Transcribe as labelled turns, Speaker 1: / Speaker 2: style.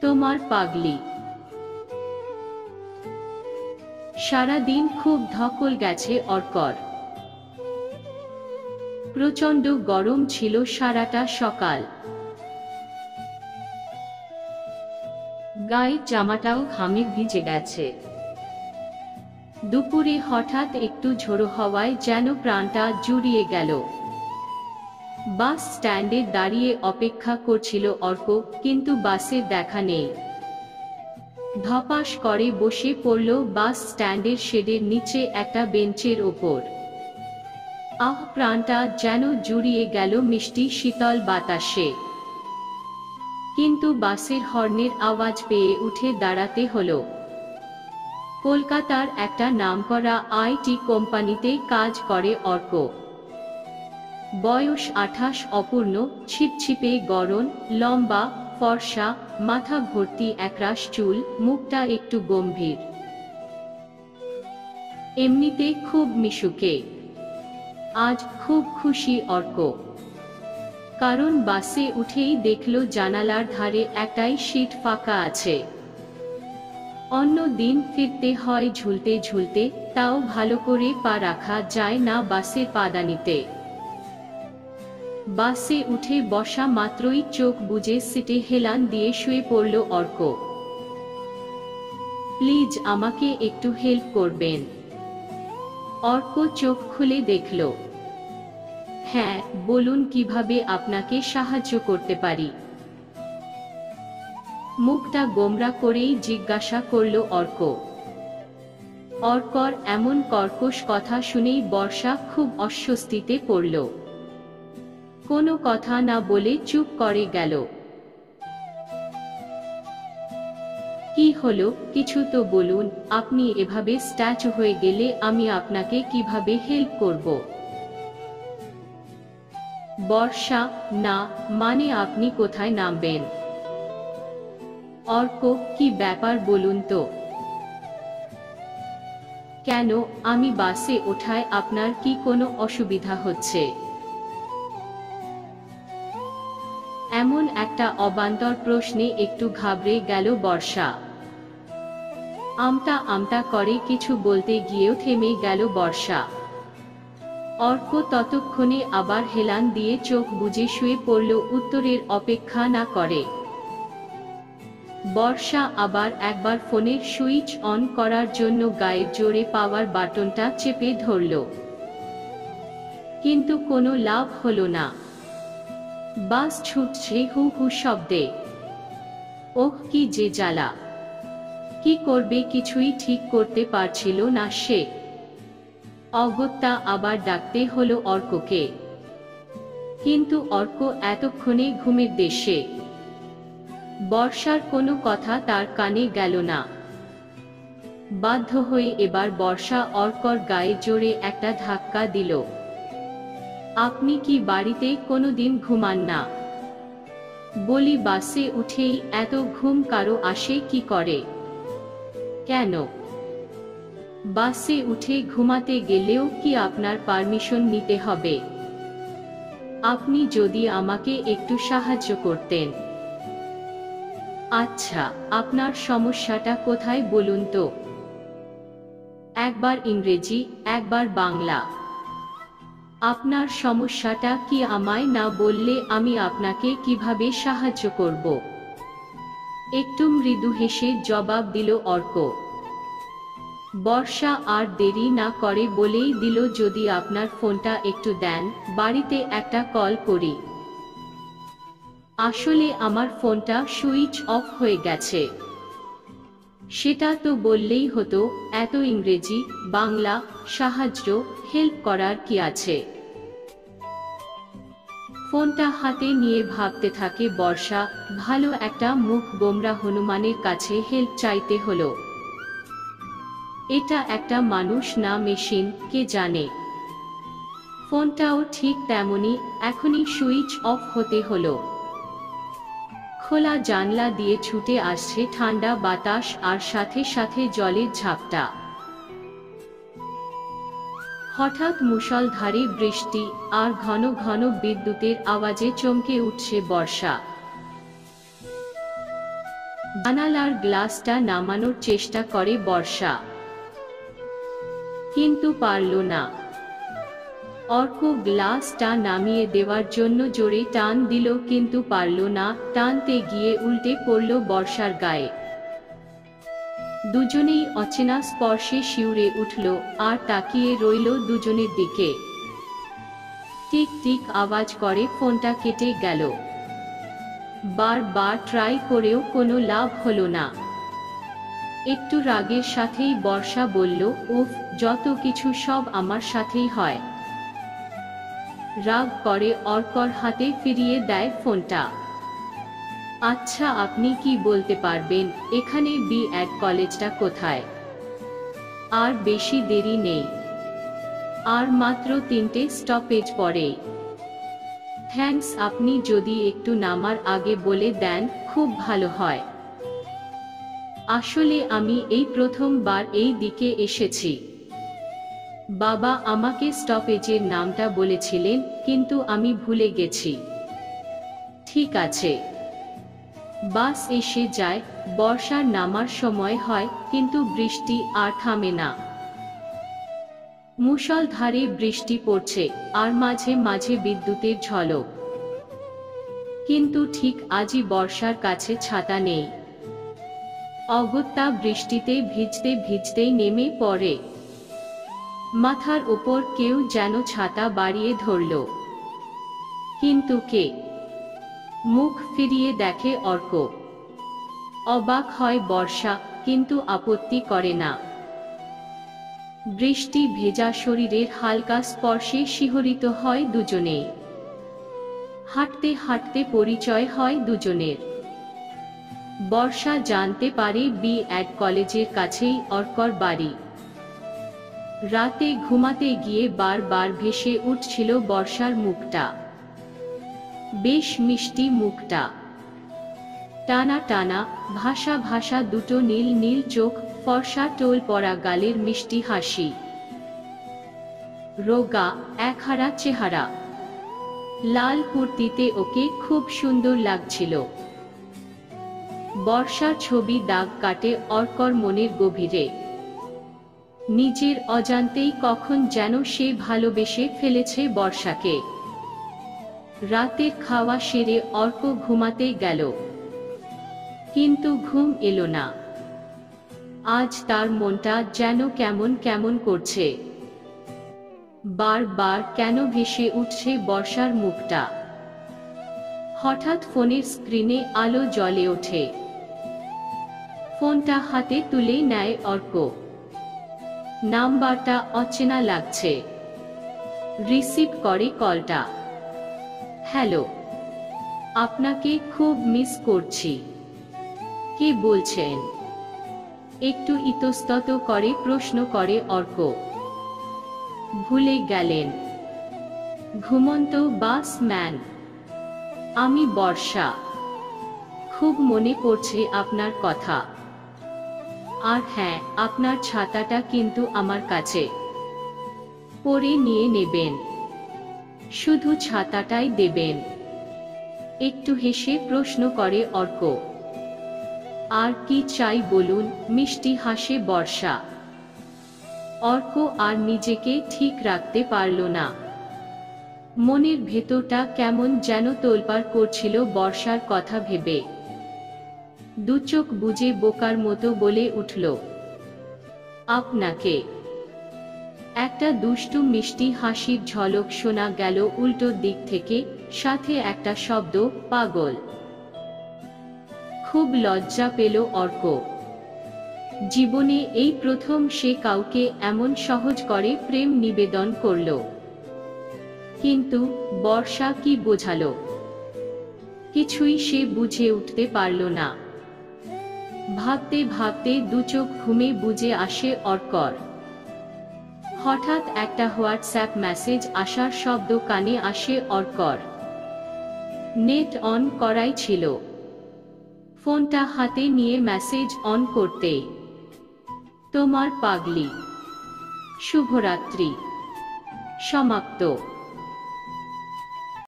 Speaker 1: তোমার পাগলি। সারাদিন খুব ধকল গেছে অর্কর। প্রচণ্ড গরম ছিল সারাটা সকাল। গায়ে জামাটাও ঘামে ভিজে গেছে। দুপুরে হঠাৎ একটু ঝোড়ো হওয়ায় যেন প্রাণটা জুড়িয়ে গেল। বাস স্ট্যান্ডে দাঁড়িয়ে অপেক্ষা করছিল অর্ক, কিন্তু বাসের দেখা নেই। ধপাস করে বসে পড়ল বাস স্ট্যান্ডের শেডের নিচে একটা বেঞ্চের ওপর। প্রাণটা যেন জুড়িয়ে গেল মিষ্টি শীতল বাতাসে। কিন্তু বাসের হর্নের আওয়াজ পেয়ে উঠে দাঁড়াতে হলো। কলকাতার একটা নামকরা আইটি কোম্পানিতে কাজ করে অর্ক। বয়স 28, অপূর্ণ, ছিপছিপে গড়ন, লম্বা, ফর্সা, মাথা ভর্তি একরাশ চুল, মুখটা একটু গম্ভীর। এমনিতে খুব মিশুকে। আজ খুব খুশি অর্ক, কারণ বাসে উঠেই দেখল জানালার ধারে একটাই সিট ফাঁকা আছে। অন্য দিন ফিরতে হয় ঝুলতে ঝুলতে, তাও ভালো করে পা রাখা যায় না বাসের পাদানিতে। বাসে উঠে বসা মাত্রই চোখ বুজে সিটে হেলান দিয়ে শুয়ে পড়ল অর্ক। প্লিজ আমাকে একটু হেল্প করবেন। অর্ক চোখ খুলে দেখল। হ্যাঁ বলুন, কিভাবে আপনাকে সাহায্য করতে পারি? মুখটা গোমরা করেই জিজ্ঞাসা করল অর্ক। অর্কর এমন কর্কশ কথা শুনেই বর্ষা খুব অস্বস্তিতে পড়ল। কোনো কথা না বলে চুপ করে গেল। কি হলো, কিছু তো বলুন। আপনি এভাবে স্ট্যাচু হয়ে গেলে আমি আপনাকে কিভাবে হেল্প করব? বর্ষা, না মানে আপনি কোথায় নামবেন? অর্ক, কি ব্যাপার বলুন তো। কেন, আমি বাসে ওঠায় আপনার কি কোনো অসুবিধা হচ্ছে? এমন একটা অবান্তর প্রশ্নে একটু ঘাবড়ে গেল বর্ষা। আমতা আমতা করে কিছু বলতে গিয়েও থেমে গেল বর্ষা। অর্ক ততক্ষণে আবার হেলান দিয়ে চোখ বুজে শুয়ে পড়ল, উত্তরের অপেক্ষা না করে। বর্ষা আবার একবার ফোনের সুইচ অন করার জন্য গায়ের জোরে পাওয়ার বাটনটা চেপে ধরল, কিন্তু কোনো লাভ হলো না। বাস ছুটছে হু হু শব্দে। ওহ কি যে জ্বালা! কি করবে কিছুই ঠিক করতে পারছিল না সে। অগত্যা আবার ডাকতে হলো অর্ককে, কিন্তু অর্ক এতক্ষণে ঘুমের দেশে। বর্ষার কোনো কথা তার কানে গেল না। বাধ্য হয়ে এবার বর্ষা অর্কর গায়ে জোরে একটা ধাক্কা দিল। আপনি কি বাড়িতে কোনোদিন ঘুমান না? বলি বাসে উঠেই এত ঘুম কারো আসে কি করে? কেন, বাসে উঠে ঘুমাতে গেলেও কি আপনার পারমিশন নিতে হবে? আপনি যদি আমাকে একটু সাহায্য করতেন। আচ্ছা, আপনার সমস্যাটা কোথায় বলুন তো? একবার ইংরেজি, একবার বাংলা। আপনার সমস্যাটা কি আমায় না বললে আমি আপনাকে কিভাবে সাহায্য করব? একটু মৃদু হেসে জবাব দিল অর্ক। বর্ষা আর দেরি না করে বলেই দিল, যদি আপনার ফোনটা একটু দেন, বাড়িতে একটা কল করি। আসলে আমার ফোনটা সুইচ অফ হয়ে গেছে। সেটা তো বললেই হতো। এত ইংরেজি বাংলা সাহায্য হেল্প করার কি আছে? ফোনটা হাতে নিয়ে ভাবতে থাকে বর্ষা। ভালো একটা মুখ গোমরা হনুমানের কাছে হেল্প চাইতে হলো। এটা একটা মানুষ না মেশিন, কে জানে। ফোনটাও ঠিক তেমনি, এখনই সুইচ অফ হতে হলো। খোলা জানলা দিয়ে ছুটে আসছে ঠান্ডা বাতাস, আর সাথে সাথে জলের ঝাপটা। হঠাৎ মুষলধারে বৃষ্টি আর ঘন ঘন বিদ্যুতের আওয়াজে চমকে উঠছে বর্ষা। জানালার গ্লাসটা নামানোর চেষ্টা করে বর্ষা, কিন্তু পারল না। অর্ক গ্লাসটা নামিয়ে দেওয়ার জন্য জোরে টান দিল, কিন্তু পারল না। টানতে গিয়ে উল্টে পড়ল বর্ষার গায়ে। দুজনেই অচেনা স্পর্শে শিউরে উঠল আর তাকিয়ে রইল দুজনের দিকে। টিক টিক আওয়াজ করে ফোনটা কেটে গেল। বারবার ট্রাই করেও কোনো লাভ হলো না। একটু রাগের সাথেই বর্ষা বলল, উফ, যত কিছু সব আমার সাথেই হয়। রাগ করে অর্কর হাতে ফিরিয়ে দেয় ফোনটা। আচ্ছা, আপনি কি বলতে পারবেন এখানে বি.এড কলেজটা কোথায়? আর বেশি দেরি নেই, আর মাত্র 3টে স্টপেজ পরে। থ্যাঙ্কস, আপনি যদি একটু নামার আগে বলে দেন খুব ভালো হয়। আসলে আমি এই প্রথমবার এই দিকে এসেছি। বাবা আমাকে স্টপেজের নামটা বলেছিলেন, কিন্তু আমি ভুলে গেছি। ঠিক আছে। বাস এসে যায়। বর্ষার নামার সময় হয়, কিন্তু বৃষ্টি আর থামে না। মুষলধারে বৃষ্টি পড়ছে, আর মাঝে মাঝে বিদ্যুতের ঝলক। কিন্তু ঠিক আজই বর্ষার কাছে ছাতা নেই। অগত্যা বৃষ্টিতে ভিজতে ভিজতেই নেমে পড়ে। মাথার উপর কেউ যেন ছাতা বাড়িয়ে ধরল। কিন্তু কে? মুখ ফিরিয়ে দেখে অর্ক। অবাক হয় বর্ষা, কিন্তু আপত্তি করে না। বৃষ্টি ভেজা শরীরের হালকা স্পর্শে শিহরিত হয় দুজনেই। হাঁটতে হাঁটতে পরিচয় হয় দুজনের। বর্ষা জানতে পারে বি.এড কলেজের কাছেই অর্কর বাড়ি। রাতে ঘুমাতে গিয়ে বারবার ভেসে উঠছিল বর্ষার মুখটা। বেশ মিষ্টি মুখটা। টানা টানা, ভাসা ভাসা দুটো নীল নীল চোখ, ফর্সা টোল পড়া গালের মিষ্টি হাসি। রোগা একহারা চেহারা। লাল কুর্তিতে ওকে খুব সুন্দর লাগছিল। বর্ষার ছবি দাগ কাটে অর্কর মনের গভীরে। নিজের অজান্তেই কখন যেন সে ভালোবেসে ফেলেছে বর্ষাকে। রাতের খাওয়া সেরে অর্ক ঘুমাতে গেল, কিন্তু ঘুম এলো না। আজ তার মনটা যেন কেমন কেমন করছে। বারবার কেন ভেসে উঠছে বর্ষার মুখটা। হঠাৎ ফোনের স্ক্রিনে আলো জ্বলে ওঠে। ফোনটা হাতে তুলে নেয় অর্ক। নাম্বারটা অচেনা লাগছে। রিসিভ করে কলটা। হ্যালো, আপনাকে খুব মিস করছি। কে বলছেন? একটু ইতস্তত করে প্রশ্ন করে অর্ক। ভুলে গেলেন? ঘুমন্ত বাস ম্যান। আমি বর্ষা। খুব মনে পড়ছে আপনার কথা। আর হ্যাঁ, আপনার ছাতাটা কিন্তু আমার কাছে। পরে নিয়ে নেবেন। শুধু ছাতাটাই দেবেন? একটু হেসে প্রশ্ন করে অর্ক। আর কি চাই বলুন? মিষ্টি হাসে বর্ষা। অর্ক আর নিজেকে ঠিক রাখতে পারল না। মনের ভেতরটা কেমন যেন তোলপাড় করছিল বর্ষার কথা ভেবে। দু চোখ বুজে বোকার মতো বলে উঠল, আপনাকে। একটা দুষ্টু মিষ্টি হাসির ঝলক শোনা গেল উল্টো দিক থেকে, সাথে একটা শব্দ, পাগল। খুব লজ্জা পেল অর্ক। জীবনে এই প্রথম সে কাউকে এমন সহজ করে প্রেম নিবেদন করল। কিন্তু বর্ষা কি বোঝালো? কিছুই সে বুঝে উঠতে পারল না। ভাবতে ভাবতে দু চোখ ঘুমে বুজে আসে অর্কর। হঠাৎ একটা হোয়াটসঅ্যাপ মেসেজ আসার শব্দ কানে আসে অর্কর। নেট অন করাই ছিল। ফোনটা হাতে নিয়ে মেসেজ অন করতেই, তোমার পাগলি। শুভরাত্রি। সমাপ্ত।